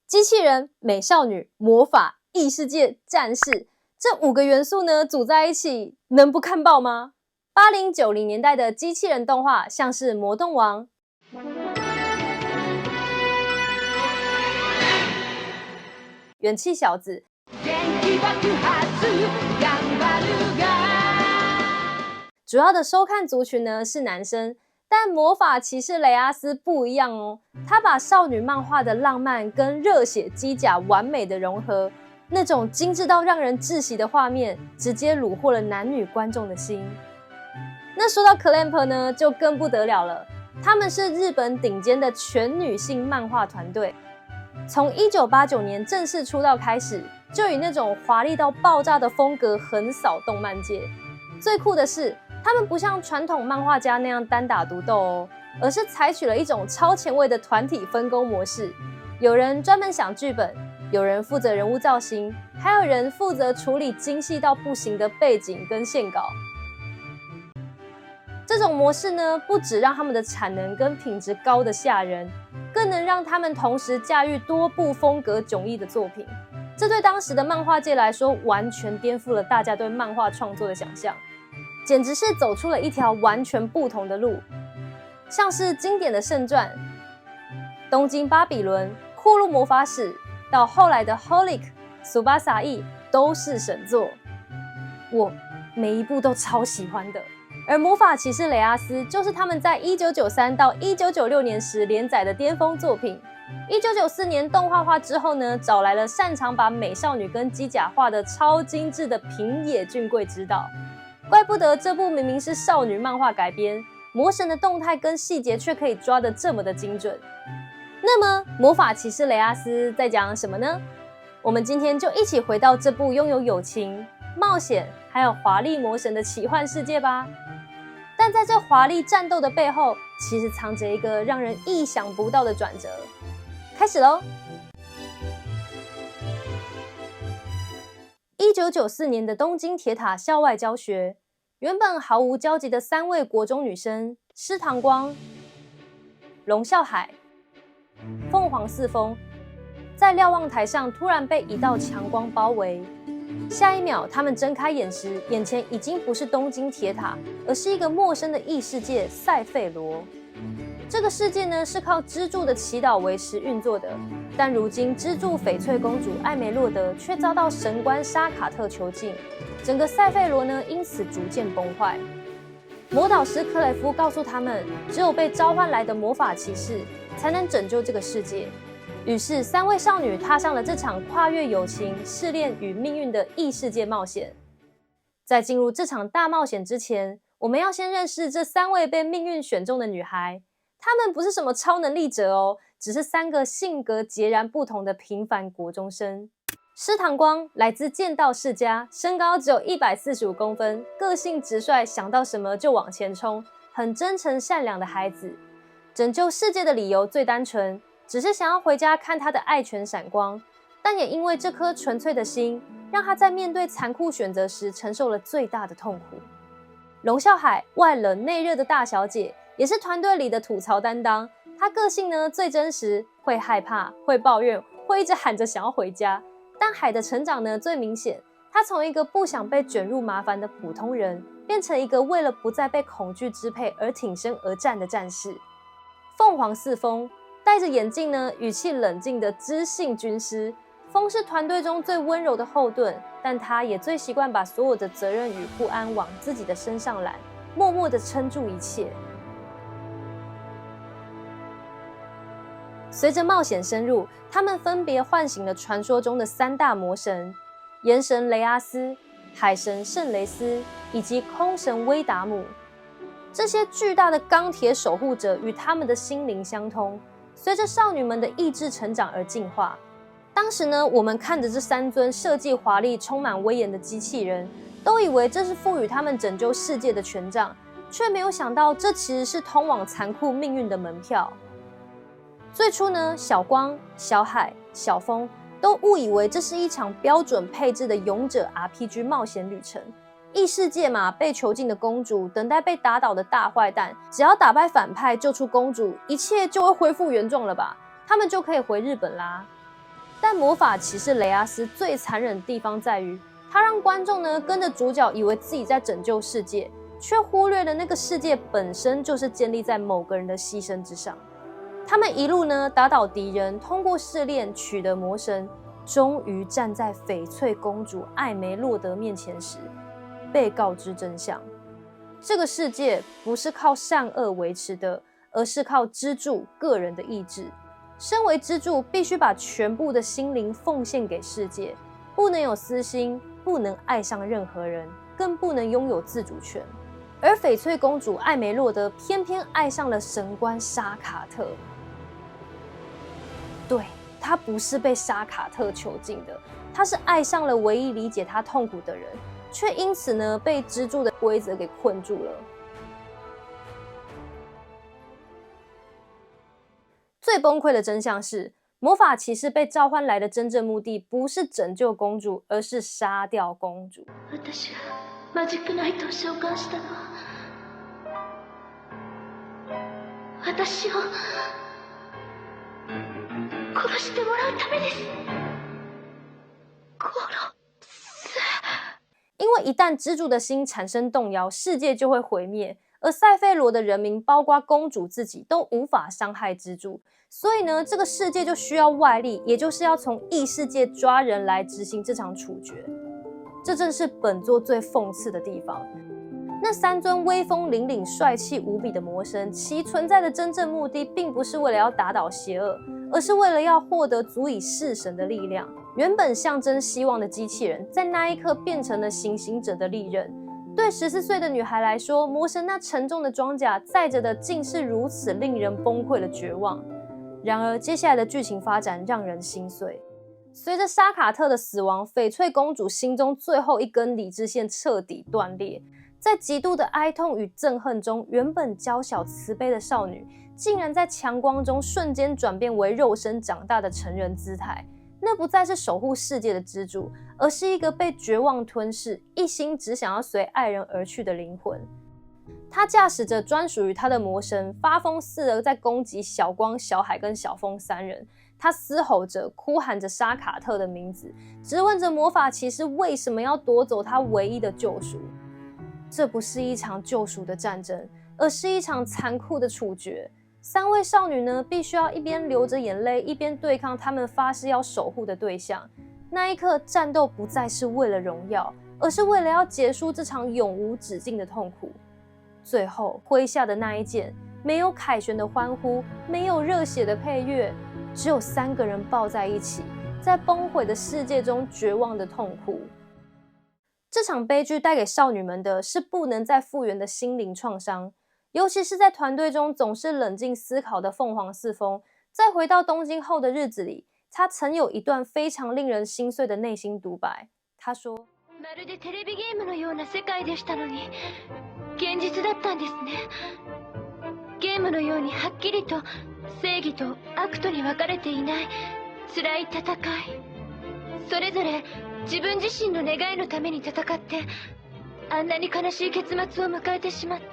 机器人、美少女、魔法、异世界、战士，这5个元素呢组在一起，能不看爆吗？80、90年代的机器人动画，像是《魔动王》、元气小子、主要的收看族群呢是男生，但魔法骑士雷阿斯不一样哦，他把少女漫画的浪漫跟热血机甲完美的融合，那种精致到让人窒息的画面，直接虏获了男女观众的心。那说到 Clamp 呢，就更不得了了，他们是日本顶尖的全女性漫画团队，从1989年正式出道开始，就以那种华丽到爆炸的风格横扫动漫界。最酷的是，他们不像传统漫画家那样单打独斗哦，而是采取了一种超前卫的团体分工模式。有人专门想剧本，有人负责人物造型，还有人负责处理精细到不行的背景跟线稿。这种模式呢，不只让他们的产能跟品质高得吓人，更能让他们同时驾驭多部风格迥异的作品。这对当时的漫画界来说，完全颠覆了大家对漫画创作的想象，简直是走出了一条完全不同的路。像是经典的圣传、东京巴比伦、库洛魔法使，到后来的 Holic、苏巴萨伊，都是神作，我每一部都超喜欢的。而魔法骑士雷阿斯就是他们在1993到1996年时连载的巅峰作品。1994年动画化之后呢，找来了擅长把美少女跟机甲画的超精致的平野俊贵执导，怪不得这部明明是少女漫画改编，魔神的动态跟细节却可以抓得这么的精准。那么魔法骑士雷阿斯在讲什么呢？我们今天就一起回到这部拥有友情、冒险还有华丽魔神的奇幻世界吧。但在这华丽战斗的背后，其实藏着一个让人意想不到的转折。开始咯。1994年的东京铁塔校外教学，原本毫无交集的3位国中女生施堂光、龙啸海、凤凰四风，在瞭望台上突然被一道强光包围。下一秒，他们睁开眼时，眼前已经不是东京铁塔，而是一个陌生的异世界塞费罗。这个世界呢，是靠支柱的祈祷维持运作的，但如今支柱翡翠公主艾梅洛德却遭到神官沙卡特囚禁，整个塞费罗呢因此逐渐崩坏。魔导师克雷夫告诉他们，只有被召唤来的魔法骑士才能拯救这个世界。于是3位少女踏上了这场跨越友情、试炼与命运的异世界冒险。在进入这场大冒险之前，我们要先认识这3位被命运选中的女孩。她们不是什么超能力者哦，只是3个性格截然不同的平凡国中生。施堂光来自剑道世家，身高只有145公分，个性直率，想到什么就往前冲，很真诚善良的孩子。拯救世界的理由最单纯，只是想要回家看他的爱犬闪光，但也因为这颗纯粹的心，让他在面对残酷选择时承受了最大的痛苦。龙啸海外冷内热的大小姐，也是团队里的吐槽担当。她个性呢最真实，会害怕，会抱怨，会一直喊着想要回家。但海的成长呢最明显，她从一个不想被卷入麻烦的普通人，变成一个为了不再被恐惧支配而挺身而战的战士。凤凰四风戴着眼镜呢，语气冷静的知性军师。风是团队中最温柔的后盾，但他也最习惯把所有的责任与不安往自己的身上揽，默默的撑住一切。随着冒险深入，他们分别唤醒了传说中的3大魔神：岩神雷阿斯、海神圣雷斯以及空神威达姆。这些巨大的钢铁守护者与他们的心灵相通，随着少女们的意志成长而进化。当时呢，我们看着这3尊设计华丽、充满威严的机器人，都以为这是赋予他们拯救世界的权杖，却没有想到这其实是通往残酷命运的门票。最初呢，小光、小海、小风都误以为这是一场标准配置的勇者 RPG 冒险旅程。异世界嘛，被囚禁的公主等待被打倒的大坏蛋，只要打败反派救出公主，一切就会恢复原状了吧？他们就可以回日本啦。但魔法骑士雷阿斯最残忍的地方在于，他让观众呢跟着主角以为自己在拯救世界，却忽略了那个世界本身就是建立在某个人的牺牲之上。他们一路呢打倒敌人，通过试炼取得魔神，终于站在翡翠公主艾梅洛德面前时，被告知真相：这个世界不是靠善恶维持的，而是靠支柱个人的意志。身为支柱，必须把全部的心灵奉献给世界，不能有私心，不能爱上任何人，更不能拥有自主权。而翡翠公主艾梅洛德偏偏爱上了神官沙卡特。对，她不是被沙卡特囚禁的，她是爱上了唯一理解她痛苦的人，却因此呢被支柱的规则给困住了。最崩溃的真相是，魔法骑士被召唤来的真正目的不是拯救公主，而是杀掉公主。私がマジックナイトを召喚したのは私を殺してもらうためです。因为一旦支柱的心产生动摇，世界就会毁灭，而塞费罗的人民，包括公主自己，都无法伤害支柱。所以呢，这个世界就需要外力，也就是要从异世界抓人来执行这场处决。这正是本作最讽刺的地方。那三尊威风凛凛、帅气无比的魔神，其存在的真正目的，并不是为了要打倒邪恶，而是为了要获得足以弑神的力量。原本象征希望的机器人，在那一刻变成了行刑者的利刃。对14岁的女孩来说，魔神那沉重的装甲载着的竟是如此令人崩溃的绝望。然而，接下来的剧情发展让人心碎。随着沙卡特的死亡，翡翠公主心中最后一根理智线彻底断裂。在极度的哀痛与憎恨中，原本娇小慈悲的少女，竟然在强光中瞬间转变为肉身长大的成人姿态。那不再是守护世界的支柱，而是一个被绝望吞噬、一心只想要随爱人而去的灵魂。她驾驶着专属于她的魔神，发疯似的在攻击小光、小海跟小风三人。她嘶吼着，哭喊着沙卡特的名字，质问着魔法骑士为什么要夺走她唯一的救赎。这不是一场救赎的战争，而是一场残酷的处决。三位少女呢，必须要一边流着眼泪，一边对抗他们发誓要守护的对象。那一刻，战斗不再是为了荣耀，而是为了要结束这场永无止境的痛苦。最后挥下的那一剑，没有凯旋的欢呼，没有热血的配乐，只有3个人抱在一起，在崩毁的世界中绝望的痛哭。这场悲剧带给少女们的是不能再复原的心灵创伤，尤其是在团队中总是冷静思考的凤凰四风，在回到东京后的日子里，他曾有一段非常令人心碎的内心独白。他说：まるでテレビゲームのような世界でしたのに、現実だったんですね。ゲームのようにはっきりと正義と悪とに分かれていない辛い戦い。それぞれ自分自身の願いのために戦って、あんなに悲しい結末を迎えてしまった。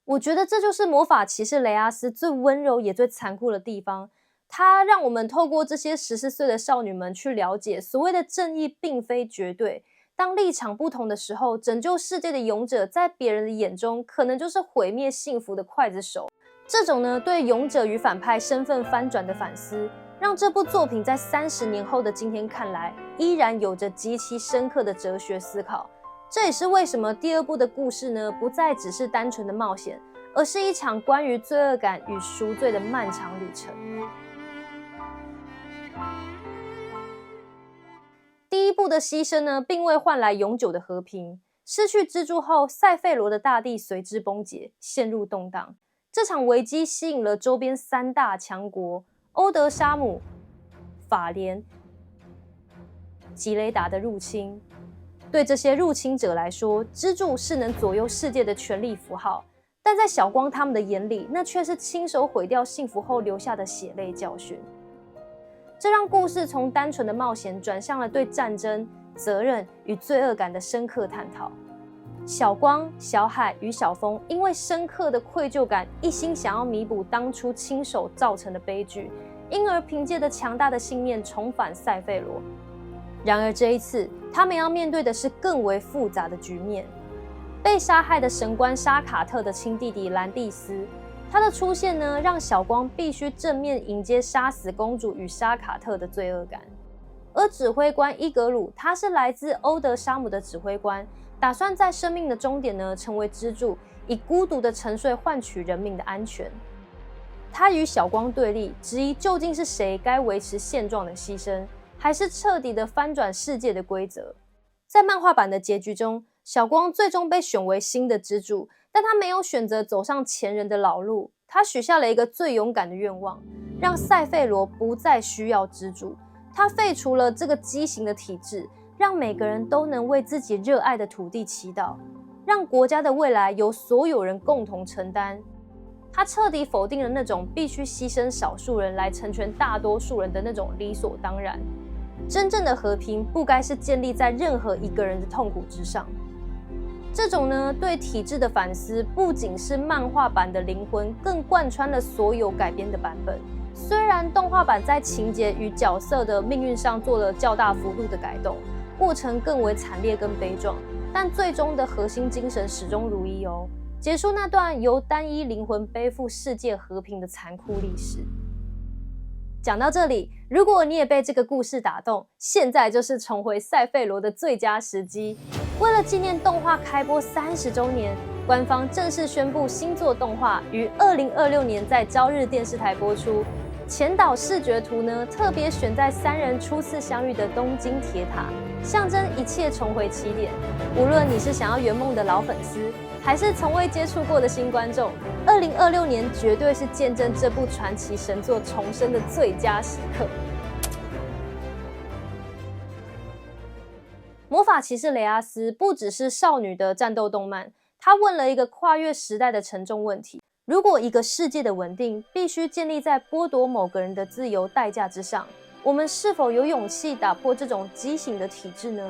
我觉得这就是魔法骑士雷阿斯最温柔也最残酷的地方。他让我们透过这些14岁的少女们去了解，所谓的正义并非绝对。当立场不同的时候，拯救世界的勇者在别人的眼中，可能就是毁灭幸福的刽子手。这种呢，对勇者与反派身份翻转的反思，让这部作品在30年后的今天看来，依然有着极其深刻的哲学思考。这也是为什么第2部的故事呢，不再只是单纯的冒险，而是一场关于罪恶感与赎罪的漫长旅程。第1部的牺牲呢，并未换来永久的和平。失去支柱后，塞费罗的大地随之崩解，陷入动荡。这场危机吸引了周边3大强国欧德沙姆、法莲、吉雷达的入侵。对这些入侵者来说，支柱是能左右世界的权力符号，但在小光他们的眼里，那却是亲手毁掉幸福后留下的血泪教训。这让故事从单纯的冒险转向了对战争、责任与罪恶感的深刻探讨。小光、小海与小风因为深刻的愧疚感，一心想要弥补当初亲手造成的悲剧，因而凭借着强大的信念重返塞费罗。然而这一次，他们要面对的是更为复杂的局面。被杀害的神官沙卡特的亲弟弟兰蒂斯，他的出现呢，让小光必须正面迎接杀死公主与沙卡特的罪恶感。而指挥官伊格鲁，他是来自欧德沙姆的指挥官，打算在生命的终点呢成为支柱，以孤独的沉睡换取人命的安全。他与小光对立，质疑究竟是谁该维持现状的牺牲，还是彻底的翻转世界的规则。在漫画版的结局中，小光最终被选为新的支柱，但他没有选择走上前人的老路，他许下了一个最勇敢的愿望，让塞费罗不再需要支柱。他废除了这个畸形的体制，让每个人都能为自己热爱的土地祈祷，让国家的未来由所有人共同承担。他彻底否定了那种必须牺牲少数人来成全大多数人的那种理所当然。真正的和平不该是建立在任何一个人的痛苦之上。这种呢，对体制的反思不仅是漫画版的灵魂，更贯穿了所有改编的版本。虽然动画版在情节与角色的命运上做了较大幅度的改动，过程更为惨烈跟悲壮，但最终的核心精神始终如一哦，结束那段由单一灵魂背负世界和平的残酷历史。讲到这里，如果你也被这个故事打动，现在就是重回塞费罗的最佳时机。为了纪念动画开播30周年，官方正式宣布新作动画于2026年在朝日电视台播出。前导视觉图呢，特别选在3人初次相遇的东京铁塔，象征一切重回起点。无论你是想要圆梦的老粉丝，还是从未接触过的新观众，2026年绝对是见证这部传奇神作重生的最佳时刻。魔法骑士雷阿斯不只是少女的战斗动漫，它问了一个跨越时代的沉重问题：如果一个世界的稳定必须建立在剥夺某个人的自由代价之上，我们是否有勇气打破这种畸形的体制呢？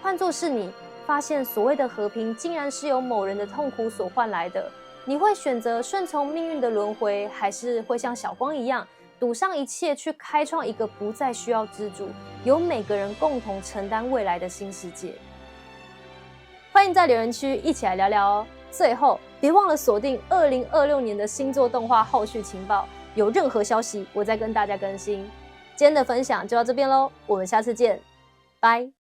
换作是你，发现所谓的和平竟然是由某人的痛苦所换来的，你会选择顺从命运的轮回，还是会像小光一样赌上一切去开创一个不再需要支柱，由每个人共同承担未来的新世界？欢迎在留言区一起来聊聊哦。最后别忘了锁定2026年的星座动画后续情报，有任何消息我再跟大家更新。今天的分享就到这边咯，我们下次见，拜。